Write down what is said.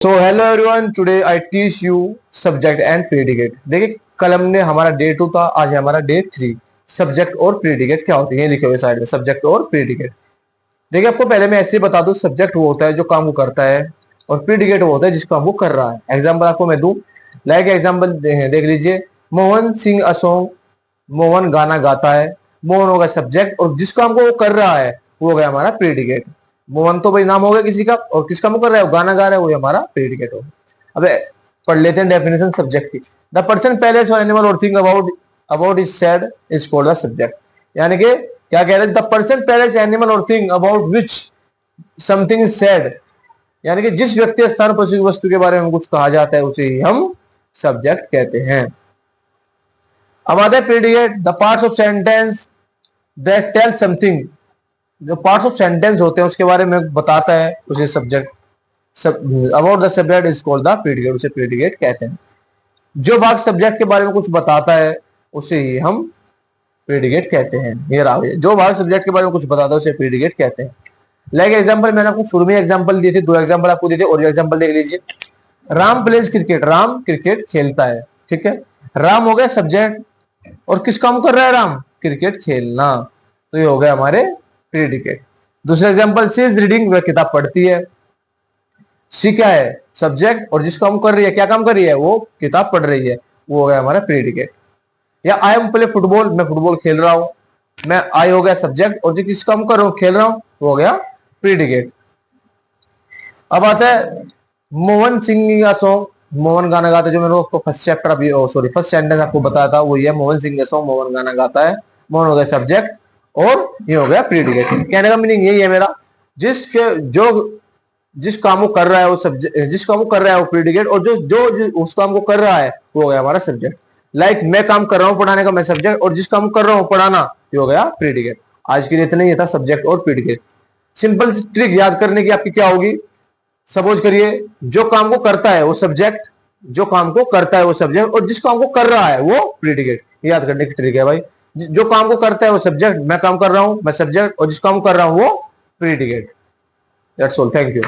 So hello everyone, today I teach you subject and predicate. देखिए कल हमने हमारा डे 2 था, आज है हमारा डे 3। सब्जेक्ट और प्रीडिकेट क्या होती है लिखे हुए साइड में, सब्जेक्ट और प्रीडिकेट। देखिए आपको पहले मैं ऐसे ही बता दूं, सब्जेक्ट वो होता है जो काम को करता है और प्रीडिकेट वो होता है जिस काम को कर रहा है। एग्जाम्पल आपको मैं दूं, लाइक एग्जाम्पल देख लीजिए, मोहन सिंह अ सॉन्ग, मोहन गाना गाता है। मोहन होगा सब्जेक्ट और जिस काम को वो कर रहा है वो हो गया हमारा प्रीडिकेट। मोहन तो भाई नाम हो गया किसी का, और किस काम को कर रहा है वो गाना गा रहा है, वो हमारा प्रीडिकेट होगा। अब पढ़ लेते हैं डेफिनेशन सब्जेक्ट की। द पर्सन पैलेस और एनिमल और thing about about is said is called the subject. यानी कि क्या कह रहे हैं, द पर्सन पैलेस एनिमल और thing about which something is said, यानी कि जिस व्यक्ति स्थान पर वस्तु के बारे में कुछ कहा जाता है उसे ही हम सब्जेक्ट कहते हैं। अब आता है predicate, the parts of sentence that tell something. जो पार्ट्स ऑफ सेंटेंस होते हैं उसके बारे में बताता है उसे subject, about the subject is called the predicate, उसे प्रीडिकेट कहते हैं। जो भाग सब्जेक्ट के बारे में कुछ बताता है उसे ही हम प्रीडिकेट कहते हैं। ये रहा, जो भाग सब्जेक्ट के बारे में कुछ बताता है उसे प्रीडिकेट कहते हैं। लाइक एग्जांपल मैंने आपको शुरू में एग्जांपल दिए थे, दो एग्जांपल आपको दिए थे, और एग्जांपल देख लीजिए। Ram pledge cricket, Ram cricket खेलता है, ठीक है। राम हो गया सब्जेक्ट और किस काम कर रहा है राम, क्रिकेट खेलना, तो ये हो गया हमारे प्रीडिकेट। दूसरा एग्जांपल, सी इज रीडिंग, वह किताब पढ़ती है। सी क्या है, सब्जेक्ट, और जिस काम कर रही है, क्या काम कर रही है, वो किताब पढ़ रही है, वो हो गया हमारा प्रीडिकेट। या आई एम प्ले फुटबॉल, मैं फुटबॉल खेल रहा हूं, मैं आई हो गया सब्जेक्ट और जो किस काम कर रहा हूं, खेल रहा हूं, वो हो गया प्रीडिकेट। अब आता है मोहन सिंह का सॉन्ग, मोहन गाना गाता है, जो मैंने उसको फर्स्ट चैप्टर अभी फर्स्ट सेंटेंस आपको बताया था वो ये, मोहन सिंह का सॉन्ग, मोहन गाना गाता है। मोहन हो गया सब्जेक्ट और ये हो गया प्रीडिकेट। कहने का मीनिंग यही है मेरा, जिसके जो जिस काम को कर रहा है वो सब्जेक्ट, जिस काम को कर रहा है वो प्रीडिकेट, और जो उस काम को कर रहा है वो हो गया हमारा सब्जेक्ट। लाइक मैं काम कर रहा हूं पढ़ाने का, मैं सब्जेक्ट, और जिस काम को कर रहा हूं पढ़ाना, ये हो गया प्रीडिकेट। आज के लिए इतना ही था, सब्जेक्ट और प्रीडिकेट। सिंपल ट्रिक याद करने की आपकी क्या होगी, सपोज करिए जो काम को करता है वो सब्जेक्ट, जो काम को करता है वो सब्जेक्ट, और जिस काम को कर रहा है वो प्रीडिकेट। याद करने की ट्रिक है भाई, जो काम को करता है वो सब्जेक्ट, मैं काम कर रहा हूं मैं सब्जेक्ट, और जिस काम को कर रहा हूं वो predicate. That's all, thank you.